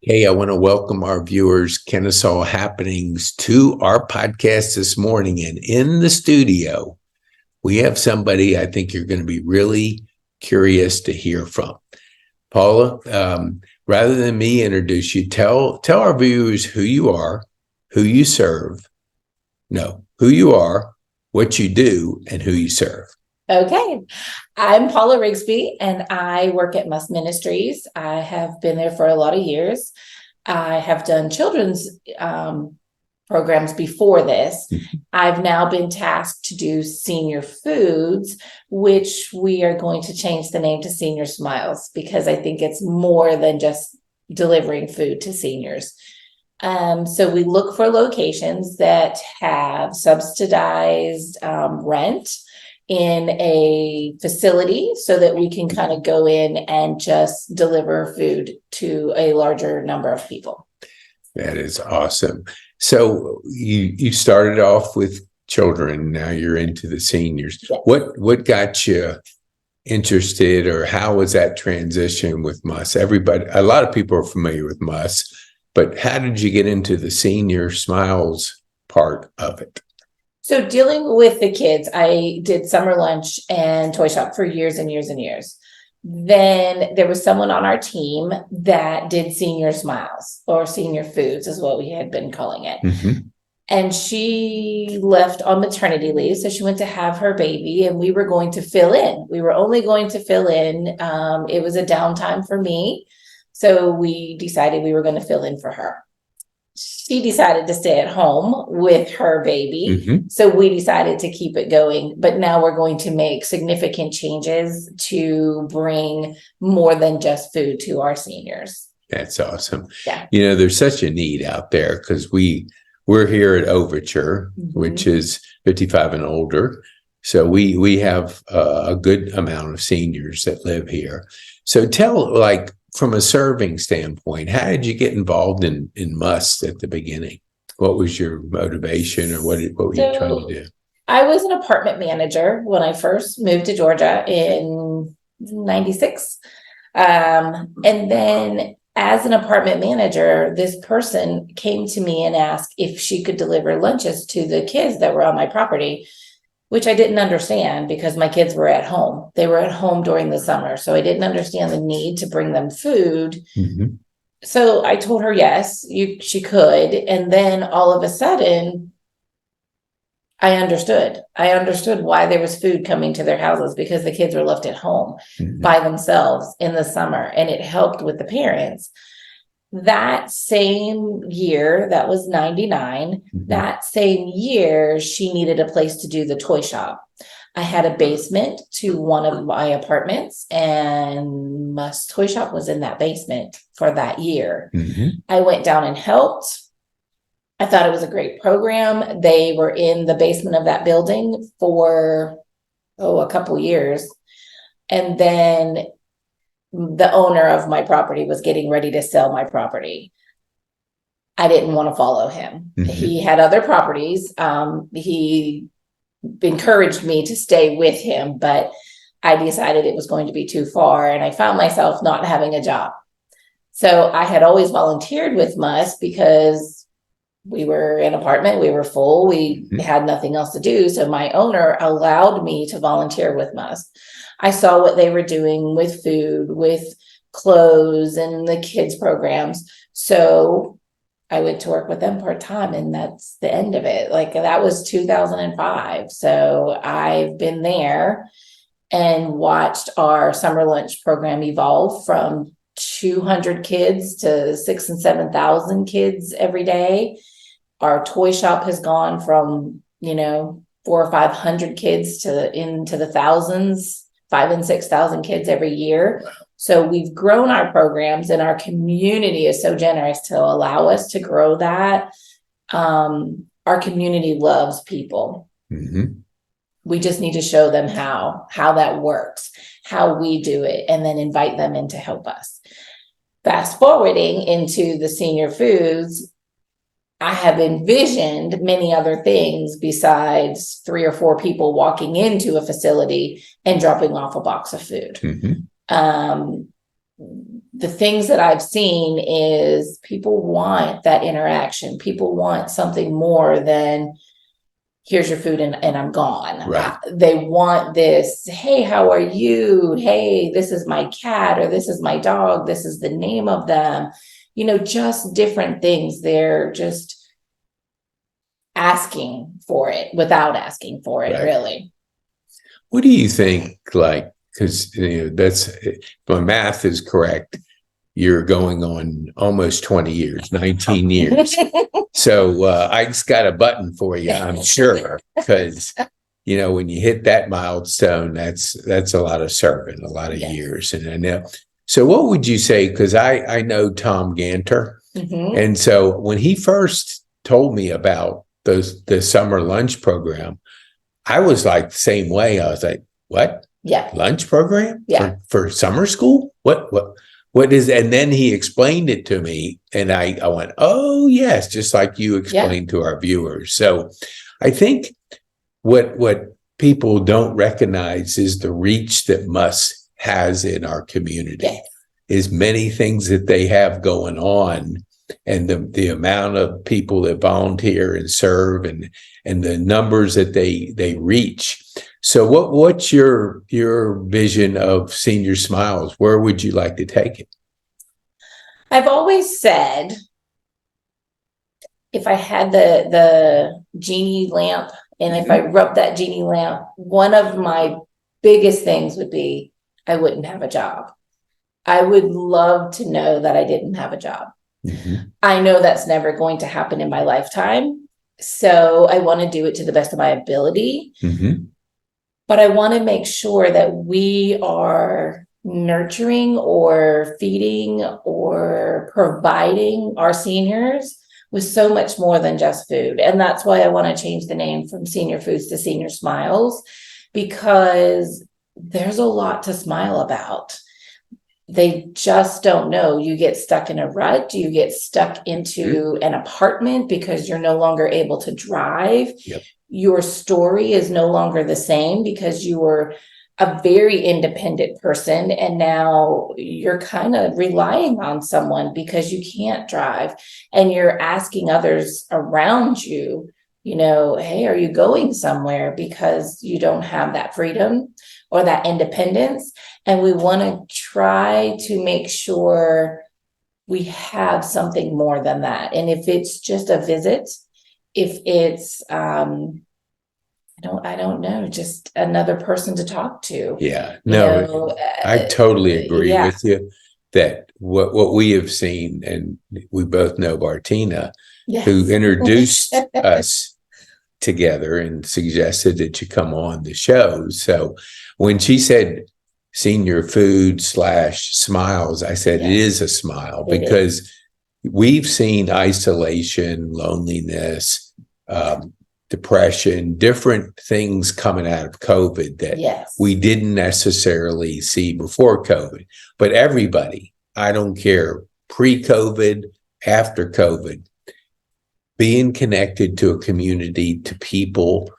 Hey, I want to welcome our viewers, Kennesaw Happenings, to our podcast this morning. And in the studio, we have somebody I think you're going to be really curious to hear from. Paula, rather than me introduce you, tell our viewers who you are, who you serve. No, who you are, what you do, and who you serve. Okay, I'm Paula Rigsby and I work at Must Ministries. I have been there for a lot of years. I have done children's programs before this. I've now been tasked to do senior foods, which we are going to change the name to Senior Smiles because I think it's more than just delivering food to seniors. So we look for locations that have subsidized rent in a facility so that we can kind of go in and just deliver food to a larger number of people. That is awesome. So you started off with children, now you're into the seniors. Yes. What got you interested, or how was that transition with MUS? Everybody, a lot of people are familiar with MUS, but how did you get into the Senior Smiles part of it? So dealing with the kids, I did summer lunch and toy shop for years and years and years. Then there was someone on our team that did Senior Smiles, or Senior Foods is what we had been calling it. Mm-hmm. And she left on maternity leave. So she went to have her baby and we were going to fill in. We were only going to fill in. It was a downtime for me. So we decided we were going to fill in for her. She decided to stay at home with her baby. Mm-hmm. So we decided to keep it going. But now we're going to make significant changes to bring more than just food to our seniors. That's awesome. Yeah. You know, there's such a need out there because we're here at Overture, which is 55 and older. So we have a good amount of seniors that live here. So tell, like, from a serving standpoint, how did you get involved in MUST at the beginning? What was your motivation, or what were you trying to do? I was an apartment manager when I first moved to Georgia in 96. And then as an apartment manager, this person came to me and asked if she could deliver lunches to the kids that were on my property, which I didn't understand because my kids were at home. They were at home during the summer. So I didn't understand the need to bring them food. Mm-hmm. So I told her, yes, she could. And then all of a sudden, I understood why there was food coming to their houses, because the kids were left at home by themselves in the summer, and it helped with the parents. That same year, that was 99, that same year, she needed a place to do the toy shop. I had a basement to one of my apartments, and MUST Toy Shop was in that basement for that year. I went down and helped. I thought it was a great program. They were in the basement of that building for, a couple years. And then the owner of my property was getting ready to sell my property. I didn't want to follow him. He had other properties. He encouraged me to stay with him, but I decided it was going to be too far, and I found myself not having a job. So I had always volunteered with MUST because we were an apartment, we were full, we had nothing else to do. So my owner allowed me to volunteer with MUST. I saw what they were doing with food, with clothes, and the kids programs. So I went to work with them part-time, and that's the end of it. Like, that was 2005. So I've been there and watched our summer lunch program evolve from 200 kids to 6,000 and 7,000 kids every day. Our toy shop has gone from, 400 or 500 kids to into the thousands, 5,000 and 6,000 kids every year. So we've grown our programs, and our community is so generous to allow us to grow that. Our community loves people. We just need to show them how that works, how we do it, and then invite them in to help us. Fast forwarding into the senior foods, I have envisioned many other things besides 3 or 4 people walking into a facility and dropping off a box of food. the things that I've seen is people want that interaction. People want something more than here's your food and I'm gone. Right. They want this, hey, how are you? Hey, this is my cat, or this is my dog. This is the name of them. Just different things. They're just asking for it without asking for it, Right. really. What do you think, like, because that's, if my math is correct, you're going on almost 20 years, 19 years. So I just got a button for you, I'm sure, because when you hit that milestone, that's a lot of serving, a lot of Yes. years. And I know. So what would you say? Because I know Tom Ganter, Mhm. and so when he first told me about the summer lunch program, I was like the same way. I was like, what? Yeah. Lunch program? Yeah. For summer school? What is, and then he explained it to me, and I went, oh yes, just like you explained to our viewers. So I think what people don't recognize is the reach that Muss has in our community. Yes. Is many things that they have going on, and the amount of people that volunteer and serve, and the numbers that they reach. So what's your vision of Senior Smiles? Where would you like to take it? I've always said, if I had the genie lamp, and if I rubbed that genie lamp, one of my biggest things would be I wouldn't have a job. I would love to know that I didn't have a job. Mm-hmm. I know that's never going to happen in my lifetime. So I want to do it to the best of my ability. Mm-hmm. But I want to make sure that we are nurturing or feeding or providing our seniors with so much more than just food. And that's why I want to change the name from Senior Foods to Senior Smiles, because there's a lot to smile about. They just don't know. You get stuck in a rut. You get stuck into an apartment because you're no longer able to drive. Yep. Your story is no longer the same because you were a very independent person, and now you're kind of relying on someone because you can't drive, and you're asking others around you, hey, are you going somewhere, because you don't have that freedom or that independence. And we want to try to make sure we have something more than that. And if it's just a visit, if it's I don't know, just another person to talk to. Yeah, no, I totally agree with you that what we have seen, and we both know Bartina, who introduced us together and suggested that you come on the show. So when she said Senior Food / Smiles, I said it is a smile, because we've seen isolation, loneliness, depression, different things coming out of COVID that we didn't necessarily see before COVID. But everybody, I don't care, pre-COVID, after COVID, being connected to a community, to people,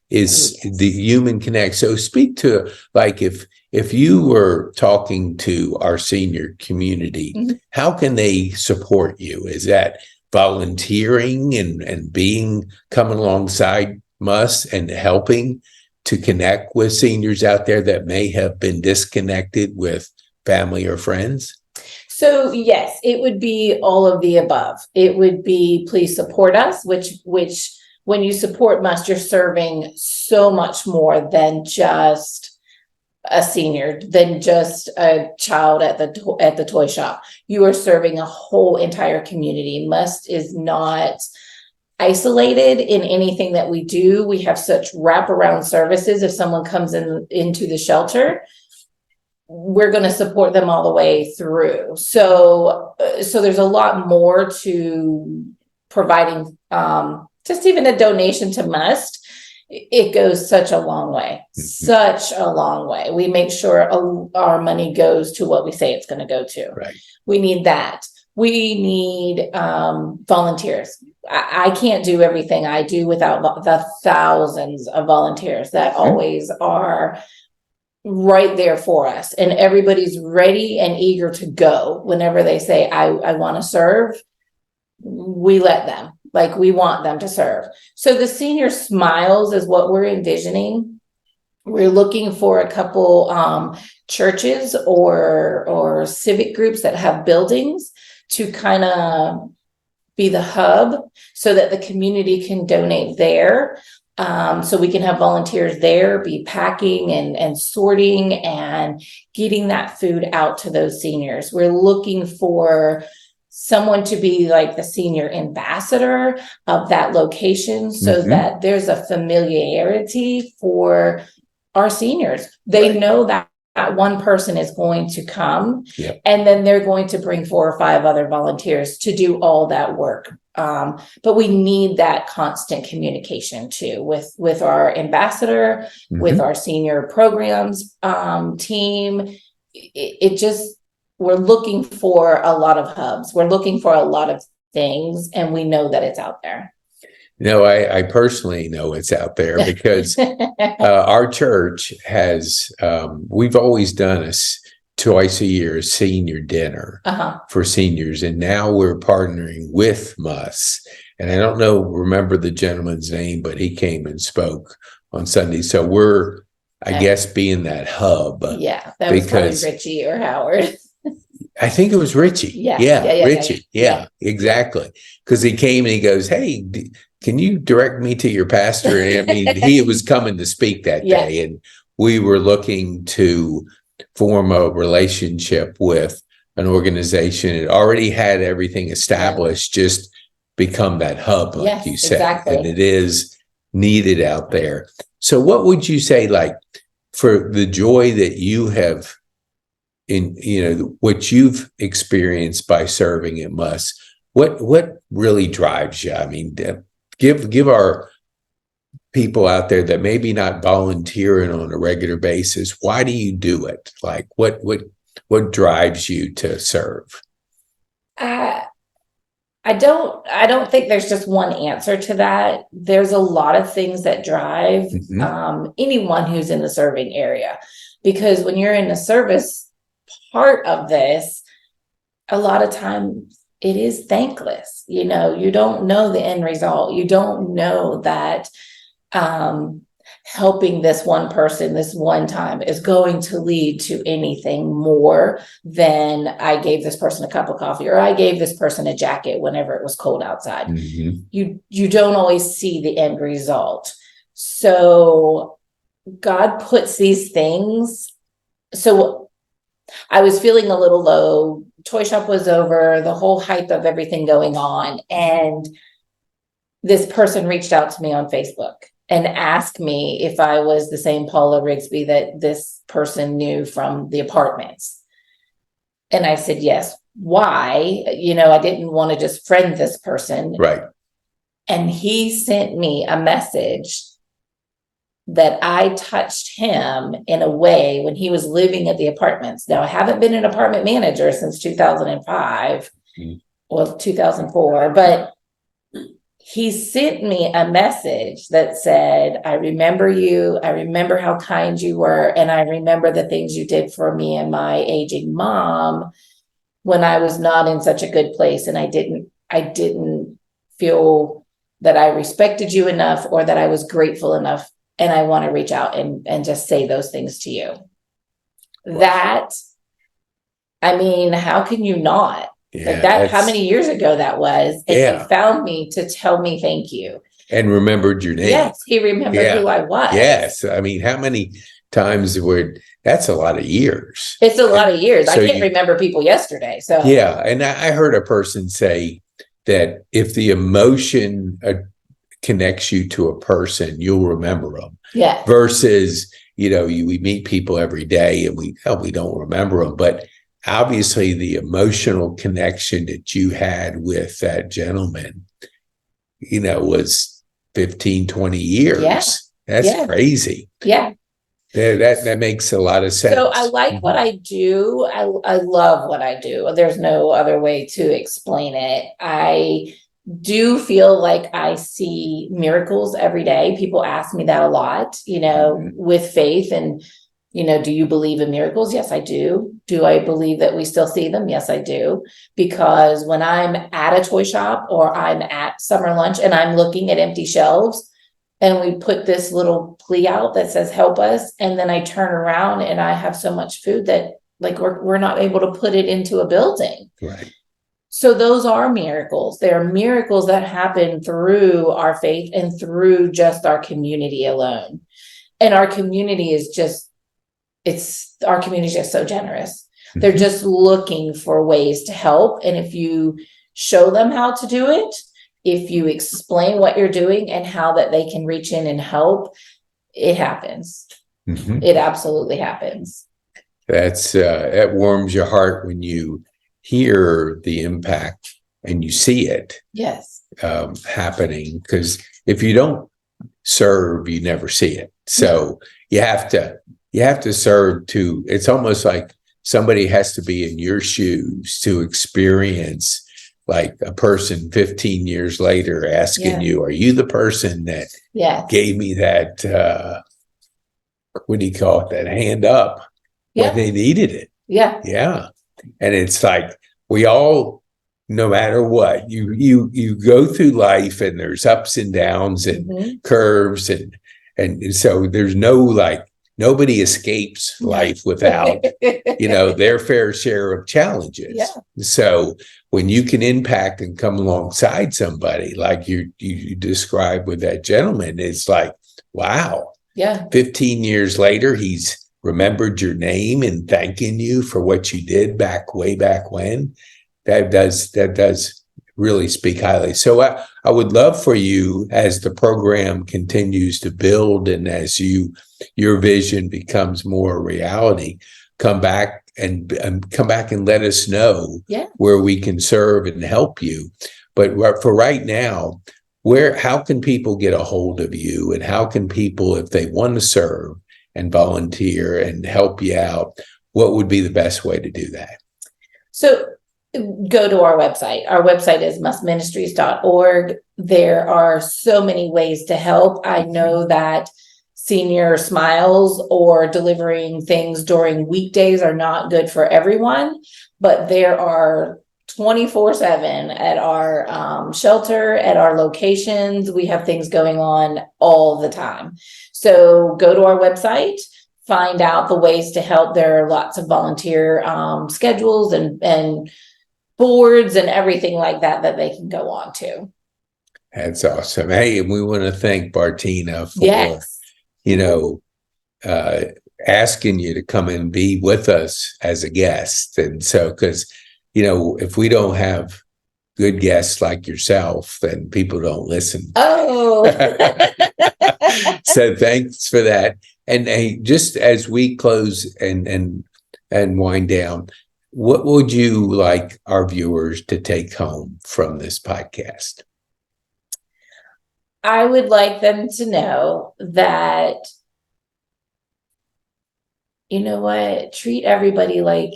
is the human connect. So speak to, like, if you were talking to our senior community, how can they support you? Is that volunteering and coming alongside Muss and helping to connect with seniors out there that may have been disconnected with family or friends? So yes, it would be all of the above. It would be, please support us, which when you support Muss, you're serving so much more than just a senior, than just a child at the toy shop. You are serving a whole entire community. Muss is not isolated in anything that we do. We have such wraparound services. If someone comes into the shelter, we're going to support them all the way through. So there's a lot more to providing, just even a donation to Muss. It goes such a long way, such a long way. We make sure our money goes to what we say it's going to go to. Right. We need that. We need volunteers. I can't do everything I do without the thousands of volunteers that always are right there for us, and everybody's ready and eager to go whenever they say, I want to serve. We let them, like, we want them to serve. So the senior smiles is what we're envisioning. We're looking for a couple churches or civic groups that have buildings to kind of be the hub so that the community can donate there. So we can have volunteers there, be packing and sorting and getting that food out to those seniors. We're looking for someone to be like the senior ambassador of that location so that there's a familiarity for our seniors. They know that one person is going to come, and then they're going to bring 4 or 5 other volunteers to do all that work. But we need that constant communication too with our ambassador, with our senior programs team. It just, we're looking for a lot of hubs. We're looking for a lot of things, and we know that it's out there. No, I personally know it's out there because our church has, we've always done twice a year, a senior dinner for seniors. And now we're partnering with MUS. And I don't remember the gentleman's name, but he came and spoke on Sunday. So we're, I guess, being that hub. Yeah, that was probably Richie or Howard. I think it was Richie. Yeah, Richie. Yeah, exactly. Because he came and he goes, hey, can you direct me to your pastor? And I mean, he was coming to speak that day, and we were looking to form a relationship with an organization. It already had everything established, just become that hub, like you said. Exactly. And it is needed out there. So what would you say, like, for the joy that you have in, what you've experienced by serving at MUS, what really drives you? I mean, give our people out there that maybe not volunteering on a regular basis, why do you do it? Like, what drives you to serve? I don't think there's just one answer to that. There's a lot of things that drive anyone who's in the serving area, because when you're in the service part of this, a lot of times it is thankless. You don't know the end result. You don't know that helping this one person this one time is going to lead to anything more than I gave this person a cup of coffee or I gave this person a jacket whenever it was cold outside. You don't always see the end result. So God puts these things. So I was feeling a little low. Toy shop was over, the whole hype of everything going on. And this person reached out to me on Facebook and asked me if I was the same Paula Rigsby that this person knew from the apartments. And I said, yes. Why? I didn't want to just friend this person. Right. And he sent me a message that I touched him in a way when he was living at the apartments. Now, I haven't been an apartment manager since 2005, well, 2004, but he sent me a message that said, I remember you. I remember how kind you were. And I remember the things you did for me and my aging mom when I was not in such a good place. And I didn't feel that I respected you enough or that I was grateful enough. And I want to reach out and just say those things to you. Wow. That, I mean, how can you not? Like that, how many years ago that was? And he found me to tell me thank you. And remembered your name. Yes, he remembered who I was. Yes. I mean, how many times that's a lot of years. It's a lot of years. So I can't remember people yesterday. So yeah. And I heard a person say that if the emotion connects you to a person, you'll remember them. Yeah. Versus, we meet people every day and we don't remember them. But obviously the emotional connection that you had with that gentleman, was 15, 20 years. Yeah. That's crazy. Yeah. That makes a lot of sense. So I like what I do. I love what I do. There's no other way to explain it. I do feel like I see miracles every day. People ask me that a lot, with faith and, Do you believe in miracles? Yes, I do. Do I believe that we still see them? Yes, I do. Because when I'm at a toy shop or I'm at summer lunch and I'm looking at empty shelves and we put this little plea out that says, help us. And then I turn around and I have so much food that like we're not able to put it into a building. Right. So those are miracles. They are miracles that happen through our faith and through just our community alone. And our community is just, our community is just so generous. They're just looking for ways to help. And if you show them how to do it, if you explain what you're doing and how that they can reach in and help, it happens. It absolutely happens. That warms your heart when you hear the impact and you see it. Yes. Happening, because if you don't serve, you never see it. So you have to serve to. It's almost like somebody has to be in your shoes to experience like a person 15 years later asking you, are you the person that gave me that, what do you call it, that hand up when they needed it? Yeah. And it's like we all, no matter what, you go through life and there's ups and downs and curves and so there's nobody escapes life without, their fair share of challenges. Yeah. So when you can impact and come alongside somebody like you described with that gentleman, it's like, wow. Yeah. 15 years later, he's remembered your name and thanking you for what you did way back when. That does really speak highly. So I would love for you, as the program continues to build and as your vision becomes more a reality, come back and let us know where we can serve and help you. But for right now, how can people get a hold of you, and how can people, if they want to serve and volunteer and help you out, what would be the best way to do that? So go to our website. Our website is mustministries.org. There are so many ways to help. I know that senior smiles or delivering things during weekdays are not good for everyone, but there are 24/7 at our shelter, at our locations. We have things going on all the time. So go to our website, find out the ways to help. There are lots of volunteer schedules and boards and everything like that they can go on to. That's awesome. Hey, and we want to thank Bartina for, asking you to come and be with us as a guest. And so, because, if we don't have good guests like yourself, then people don't listen. Oh, so thanks for that. And hey, just as we close and wind down, what would you like our viewers to take home from this podcast? I would like them to know that, treat everybody like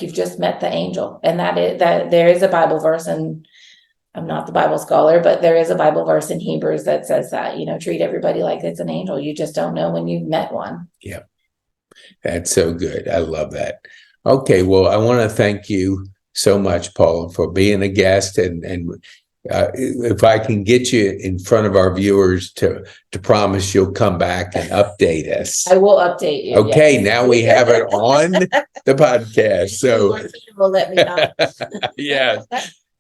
you've just met the angel. And that there is a Bible verse, and I'm not the Bible scholar, but there is a Bible verse in Hebrews that says that, treat everybody like it's an angel. You just don't know when you've met one. Yeah. That's so good. I love that. Okay. Well, I want to thank you so much, Paula, for being a guest. And if I can get you in front of our viewers to promise you'll come back and update us. I will update you. Okay. Yes. Now we have it on the podcast. So will let me know. Yeah.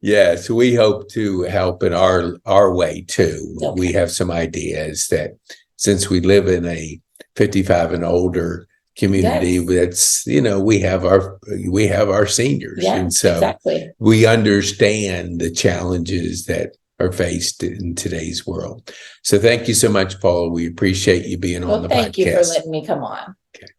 Yes. We hope to help in our way too. Okay. We have some ideas that since we live in a 55 and older community, that's we have our seniors, and so we understand the challenges that are faced in today's world. So thank you so much, Paula. We appreciate you being on the podcast. Thank you for letting me come on. Okay.